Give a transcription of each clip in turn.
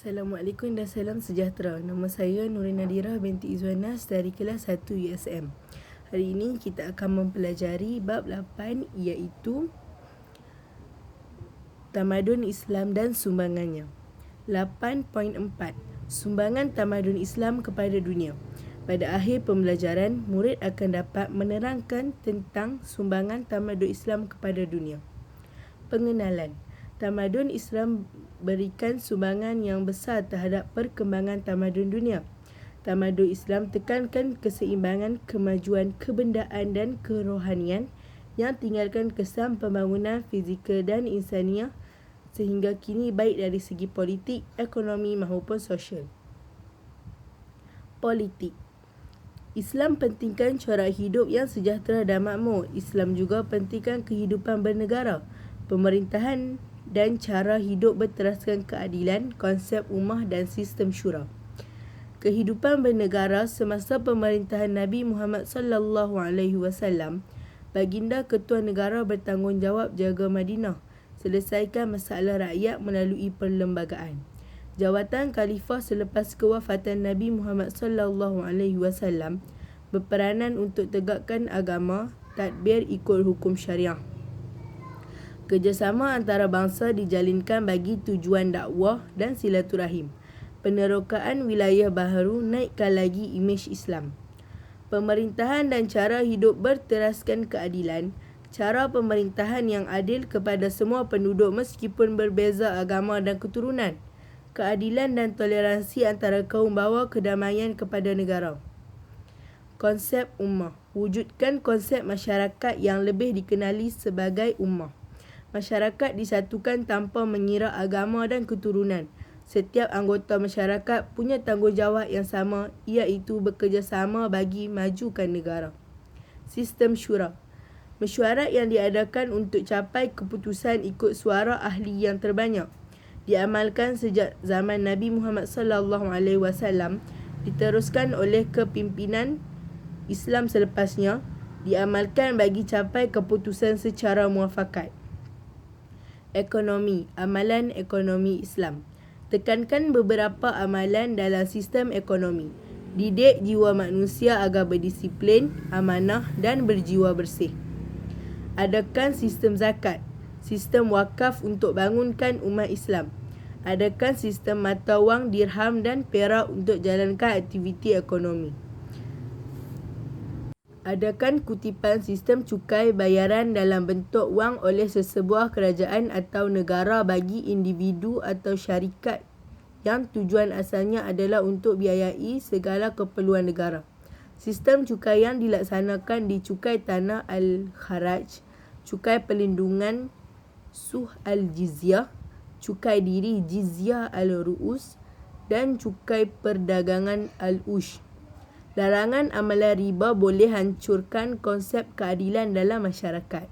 Assalamualaikum dan salam sejahtera. Nama saya Nurin Nadira binti Izwanas dari kelas 1 USM. Hari ini kita akan mempelajari bab 8 iaitu Tamadun Islam dan sumbangannya. 8.4 Sumbangan tamadun Islam kepada dunia. Pada akhir pembelajaran, murid akan dapat menerangkan tentang sumbangan tamadun Islam kepada dunia. Pengenalan. Tamadun Islam berikan sumbangan yang besar terhadap perkembangan tamadun dunia. Tamadun Islam tekankan keseimbangan, kemajuan, kebendaan dan kerohanian yang tinggalkan kesan pembangunan fizikal dan insaniah sehingga kini baik dari segi politik, ekonomi maupun sosial. Politik. Islam pentingkan corak hidup yang sejahtera dan makmur. Islam juga pentingkan kehidupan bernegara, pemerintahan dan cara hidup berteraskan keadilan, konsep ummah dan sistem syura. Kehidupan bernegara semasa pemerintahan Nabi Muhammad SAW, baginda ketua negara bertanggungjawab jaga Madinah, selesaikan masalah rakyat melalui perlembagaan. Jawatan khalifah selepas kewafatan Nabi Muhammad SAW berperanan untuk tegakkan agama, tadbir ikut hukum syariah. Kerjasama antara bangsa dijalinkan bagi tujuan dakwah dan silaturahim. Penerokaan wilayah baharu naikkan lagi imej Islam. Pemerintahan dan cara hidup berteraskan keadilan. Cara pemerintahan yang adil kepada semua penduduk meskipun berbeza agama dan keturunan. Keadilan dan toleransi antara kaum bawa kedamaian kepada negara. Konsep ummah. Wujudkan konsep masyarakat yang lebih dikenali sebagai ummah. Masyarakat disatukan tanpa mengira agama dan keturunan. Setiap anggota masyarakat punya tanggungjawab yang sama, iaitu bekerjasama bagi majukan negara. Sistem syura. Mesyuarat yang diadakan untuk capai keputusan ikut suara ahli yang terbanyak. Diamalkan sejak zaman Nabi Muhammad SAW, diteruskan oleh kepimpinan Islam selepasnya, diamalkan bagi capai keputusan secara muafakat. Ekonomi. Amalan ekonomi Islam. Tekankan beberapa amalan dalam sistem ekonomi. Didik jiwa manusia agar berdisiplin, amanah dan berjiwa bersih. Adakan sistem zakat. Sistem wakaf untuk bangunkan umat Islam. Adakan sistem mata wang dirham dan perak untuk jalankan aktiviti ekonomi. Adakan kutipan sistem cukai bayaran dalam bentuk wang oleh sesebuah kerajaan atau negara bagi individu atau syarikat yang tujuan asalnya adalah untuk biayai segala keperluan negara. Sistem cukai yang dilaksanakan di cukai tanah al-kharaj, cukai perlindungan suh al-jizyah, cukai diri jizyah al-ru'us dan cukai perdagangan al-ush. Larangan amalan riba boleh hancurkan konsep keadilan dalam masyarakat.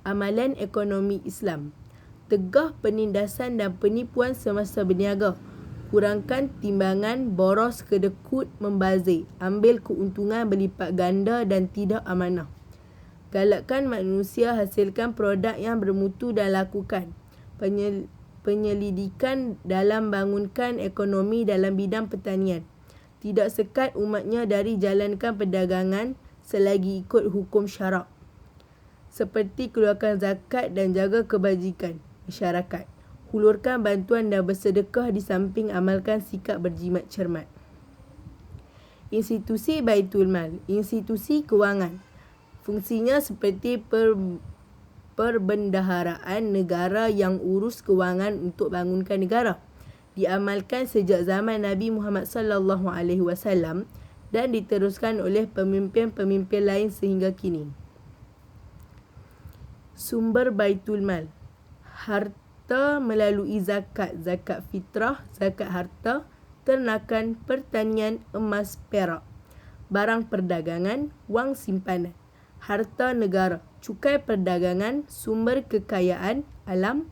Amalan ekonomi Islam. Tegah penindasan dan penipuan semasa berniaga. Kurangkan timbangan, boros, kedekut, membazir. Ambil keuntungan berlipat ganda dan tidak amanah. Galakkan manusia hasilkan produk yang bermutu dan lakukan. Penyelidikan dalam bangunkan ekonomi dalam bidang pertanian. Tidak sekat umatnya dari jalankan perdagangan selagi ikut hukum syarak. Seperti keluarkan zakat dan jaga kebajikan masyarakat. Hulurkan bantuan dan bersedekah di samping amalkan sikap berjimat cermat. Institusi Baitul Mal. Institusi kewangan. Fungsinya seperti perbendaharaan negara yang urus kewangan untuk bangunkan negara. Diamalkan sejak zaman Nabi Muhammad SAW dan diteruskan oleh pemimpin-pemimpin lain sehingga kini. Sumber Baitul Mal. Harta melalui zakat, zakat fitrah, zakat harta, ternakan, pertanian, emas, perak. Barang perdagangan, wang simpanan. Harta negara, cukai perdagangan, sumber kekayaan alam,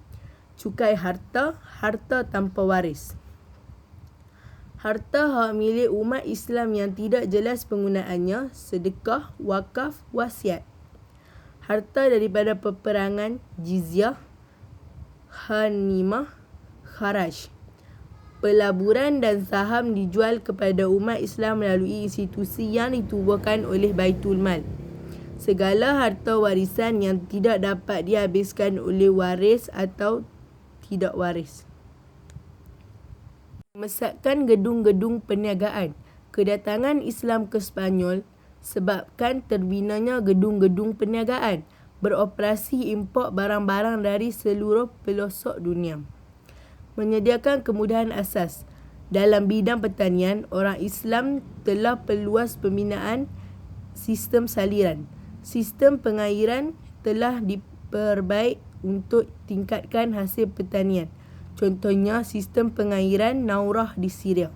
cukai harta, harta tanpa waris. Harta hak milik umat Islam yang tidak jelas penggunaannya, sedekah, wakaf, wasiat. Harta daripada peperangan, jizyah, ghanimah, kharaj. Pelaburan dan saham dijual kepada umat Islam melalui institusi yang ditubuhkan oleh Baitul Mal. Segala harta warisan yang tidak dapat dihabiskan oleh waris atau tidak waris. Memasakkan gedung-gedung perniagaan. Kedatangan Islam ke Sepanyol sebabkan terbinanya gedung-gedung perniagaan, beroperasi import barang-barang dari seluruh pelosok dunia. Menyediakan kemudahan asas. Dalam bidang pertanian, orang Islam telah perluas pembinaan sistem saliran. Sistem pengairan telah diperbaik untuk tingkatkan hasil pertanian. Contohnya, sistem pengairan Naurah di Syria.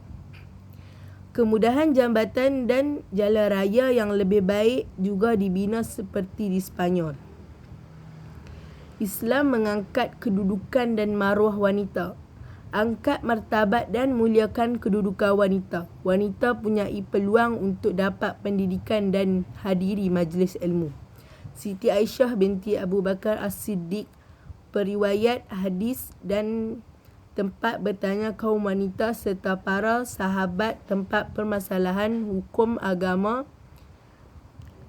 Kemudahan jambatan dan jalan raya yang lebih baik juga dibina seperti di Sepanyol. Islam mengangkat kedudukan dan maruah wanita. Angkat martabat dan muliakan kedudukan wanita. Wanita punyai peluang untuk dapat pendidikan dan hadiri majlis ilmu. Siti Aisyah binti Abu Bakar As-Siddiq, periwayat hadis dan tempat bertanya kaum wanita serta para sahabat tempat permasalahan hukum agama.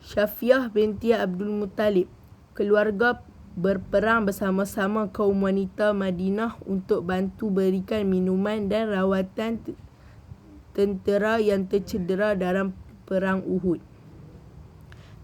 Syafiah binti Abdul Muttalib, keluarga berperang bersama-sama kaum wanita Madinah untuk bantu berikan minuman dan rawatan tentera yang tercedera dalam perang Uhud.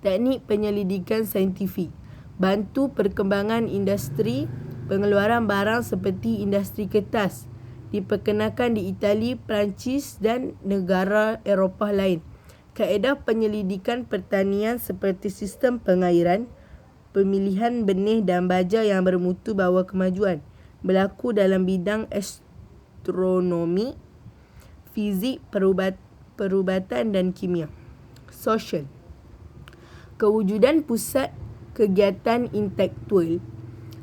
Teknik penyelidikan saintifik. Bantu perkembangan industri pengeluaran barang seperti industri kertas. Diperkenalkan di Itali, Perancis dan negara Eropah lain. Kaedah penyelidikan pertanian seperti sistem pengairan, pemilihan benih dan baja yang bermutu bawa kemajuan. Berlaku dalam bidang astronomi, fizik, perubatan dan kimia. Sosial. Kewujudan pusat kegiatan intelektual.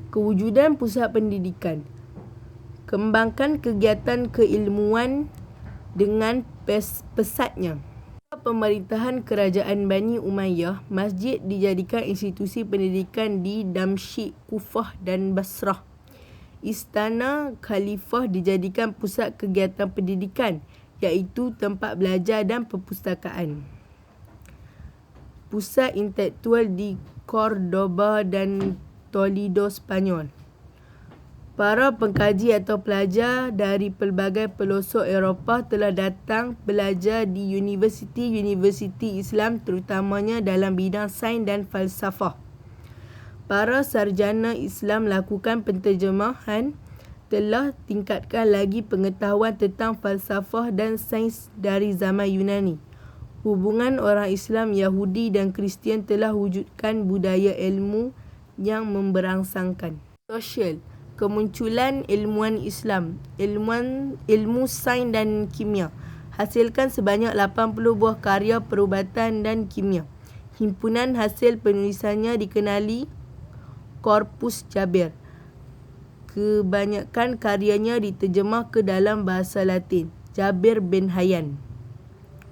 Kewujudan pusat pendidikan. Kembangkan kegiatan keilmuan dengan pesatnya. Pemerintahan kerajaan Bani Umayyah, masjid dijadikan institusi pendidikan di Damsyik, Kufah dan Basrah. Istana Khalifah dijadikan pusat kegiatan pendidikan, iaitu tempat belajar dan perpustakaan. Pusat intelektual di Cordoba dan Toledo, Sepanyol. Para pengkaji atau pelajar dari pelbagai pelosok Eropah telah datang belajar di universiti-universiti Islam terutamanya dalam bidang sains dan falsafah. Para sarjana Islam lakukan penterjemahan telah tingkatkan lagi pengetahuan tentang falsafah dan sains dari zaman Yunani. Hubungan orang Islam, Yahudi dan Kristian telah wujudkan budaya ilmu yang memberangsangkan. Sosial. Kemunculan ilmuwan Islam, ilmu sains dan kimia. Hasilkan sebanyak 80 buah karya perubatan dan kimia. Himpunan hasil penulisannya dikenali Korpus Jabir. Kebanyakan karyanya diterjemah ke dalam bahasa Latin. Jabir bin Hayyan.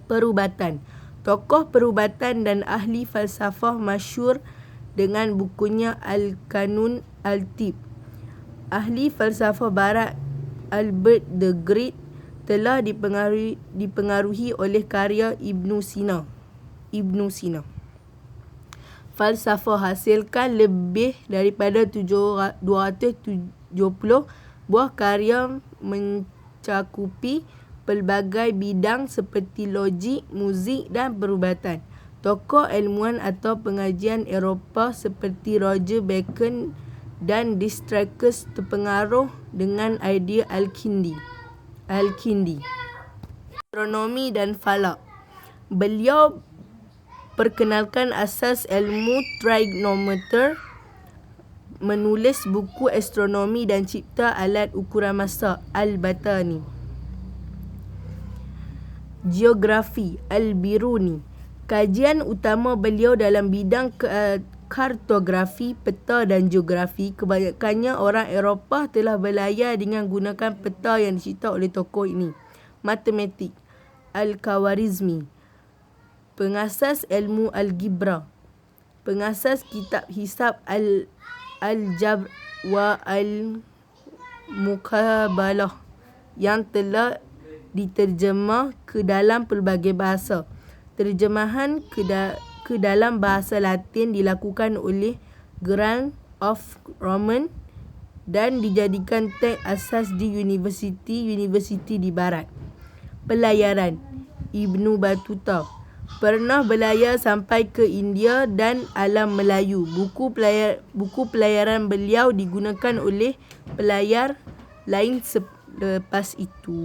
Perubatan. Tokoh perubatan dan ahli falsafah masyhur dengan bukunya Al-Qanun Al-Tib. Ahli falsafah barat Albert the Great telah dipengaruhi oleh karya Ibn Sina. Falsafah hasilkan lebih daripada 270 buah karya mencakupi pelbagai bidang seperti logik, muzik dan perubatan. Tokoh ilmuwan atau pengajian Eropah seperti Roger Bacon dan Distracus terpengaruh dengan idea Al-Kindi. Astronomi dan falak. Beliau perkenalkan asas ilmu trigonometer, menulis buku astronomi dan cipta alat ukuran masa Al-Batani. Geografi Al-Biruni. Kajian utama beliau dalam bidang kartografi, peta dan geografi. Kebanyakannya orang Eropah telah berlayar dengan gunakan peta yang dicipta oleh tokoh ini. Matematik Al-Khawarizmi. Pengasas ilmu algebra. Pengasas kitab hisab Al-Jabr wa Al-Muqabalah. yang telah diterjemah ke dalam pelbagai bahasa. Terjemahan ke dalam bahasa Latin dilakukan oleh Grant of Roman dan dijadikan teks asas di universiti di barat. Pelayaran Ibnu Battuta pernah berlayar sampai ke India dan alam Melayu. Buku pelayaran beliau digunakan oleh pelayar lain selepas itu.